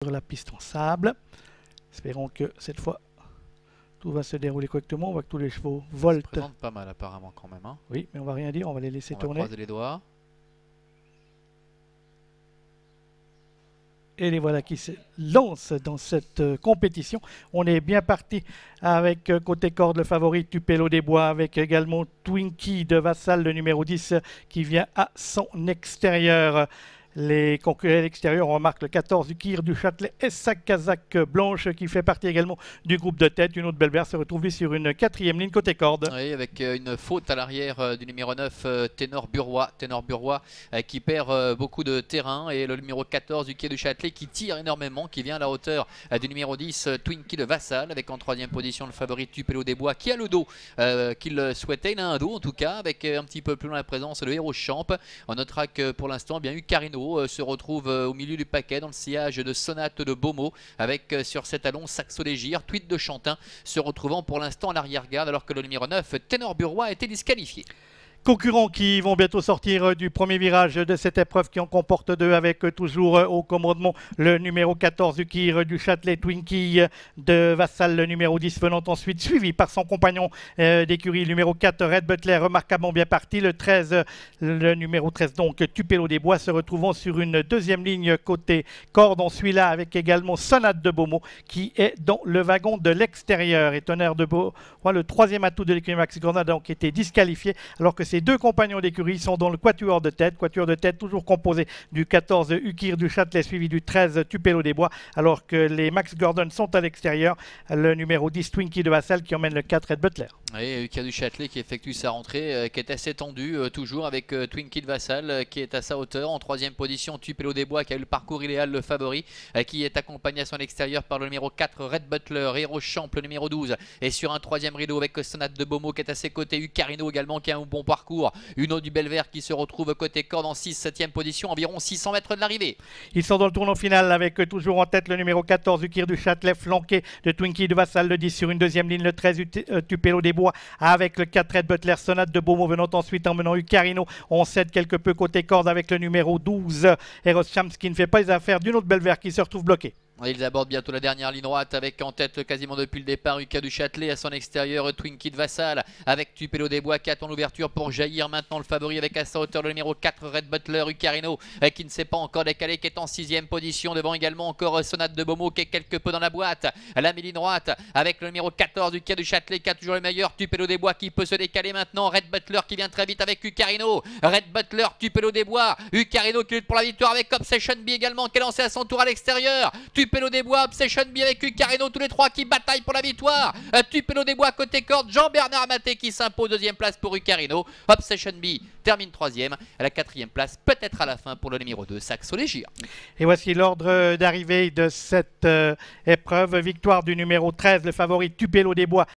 sur la piste en sable. Espérons que cette fois tout va se dérouler correctement. On voit que tous les chevaux voltent. Ça se présente pas mal apparemment quand même. Hein. Oui, mais on va rien dire, on va les laisser tourner. On va croiser les doigts. Et les voilà qui se lancent dans cette compétition. On est bien parti avec côté corde le favori Tupelo des Bois, avec également Twinkie de Vassal, le numéro 10, qui vient à son extérieur. Les concurrents à l'extérieur, on remarque le 14 du Kir du Châtelet et sa casaque blanche qui fait partie également du groupe de tête. Une autre Belvert se retrouve sur une quatrième ligne côté corde. Oui, avec une faute à l'arrière du numéro 9, Ténor Burrois qui perd beaucoup de terrain, et le numéro 14 du Quai du Châtelet qui tire énormément, qui vient à la hauteur du numéro 10, Twinkie de Vassal, avec en troisième position le favori Tupelo des Bois qui a le dos qu'il souhaitait. Il a un dos en tout cas, avec un petit peu plus loin la présence de Héros Champ. On notera que pour l'instant, bien eu Carino se retrouve au milieu du paquet dans le sillage de Sonate de Beaumont, avec sur ses talons Saxo Légire, Tweet de Chantin se retrouvant pour l'instant à l'arrière-garde, alors que le numéro 9, Ténor Burrois, a été disqualifié. Concurrents qui vont bientôt sortir du premier virage de cette épreuve qui en comporte deux, avec toujours au commandement le numéro 14 du Kir du Châtelet, Twinkie de Vassal, le numéro 10 venant ensuite suivi par son compagnon d'écurie, le numéro 4 Red Butler, remarquablement bien parti. Le 13, le numéro 13 donc Tupelo des Bois se retrouvant sur une deuxième ligne côté corde. On suit là avec également Sonate de Beaumont qui est dans le wagon de l'extérieur. Et Tonnerre de Beaumont, le troisième atout de l'écurie Max Gordon, a donc été disqualifié, alors que ces deux compagnons d'écurie sont dans le quatuor de tête. Quatuor de tête toujours composé du 14 Ukir du Châtelet suivi du 13 Tupelo des Bois, alors que les Max Gordon sont à l'extérieur. Le numéro 10 Twinkie de Vassal qui emmène le 4 Red Butler. Et Ukir du Châtelet qui effectue sa rentrée, qui est assez tendue, toujours avec Twinkie de Vassal qui est à sa hauteur. En troisième position, Tupelo des Bois qui a eu le parcours idéal, le favori, qui est accompagné à son extérieur par le numéro 4 Red Butler. Héros Champ, le numéro 12, et sur un troisième rideau avec Sonate de Beaumont qui est à ses côtés. Ucarino également qui a un bon parcours. Une autre du Belvert qui se retrouve côté corde en 6-7e position, environ 600 mètres de l'arrivée. Ils sont dans le tournant final avec toujours en tête le numéro 14 Ukir du Châtelet, flanqué de Twinkie de Vassal, le 10 sur une deuxième ligne, le 13 Tupelo des Bois avec le 4 Red Butler, Sonate de Beaumont venant ensuite emmenant Ucarino. On cède quelque peu côté corde avec le numéro 12 Eros Champs qui ne fait pas les affaires d'une autre Belvert qui se retrouve bloquée. Ils abordent bientôt la dernière ligne droite avec en tête quasiment depuis le départ Ukir du Châtelet, à son extérieur Twinkie de Vassal avec Tupelo des Bois qui attend l'ouverture pour jaillir maintenant le favori avec à sa hauteur le numéro 4 Red Butler. Ucarino qui ne s'est pas encore décalé, qui est en 6e position, devant également encore Sonate de Beaumont qui est quelque peu dans la boîte. La mi-ligne droite avec le numéro 14 Ukir du Châtelet qui a toujours le meilleur, Tupelo des Bois qui peut se décaler maintenant. Red Butler qui vient très vite avec Ucarino. Red Butler, Tupelo des Bois, Ucarino qui lutte pour la victoire avec Obsession B également qui est lancé à son tour à l'extérieur. Tupelo des Bois, Obsession B avec Ucarino, tous les trois qui bataillent pour la victoire. Tupelo des Bois côté corde, Jean-Bernard Maté qui s'impose deuxième place pour Ucarino. Obsession B termine troisième, à la quatrième place, peut-être à la fin pour le numéro 2, Saxo Légire. Et voici l'ordre d'arrivée de cette épreuve. Victoire du numéro 13, le favori Tupelo des Bois.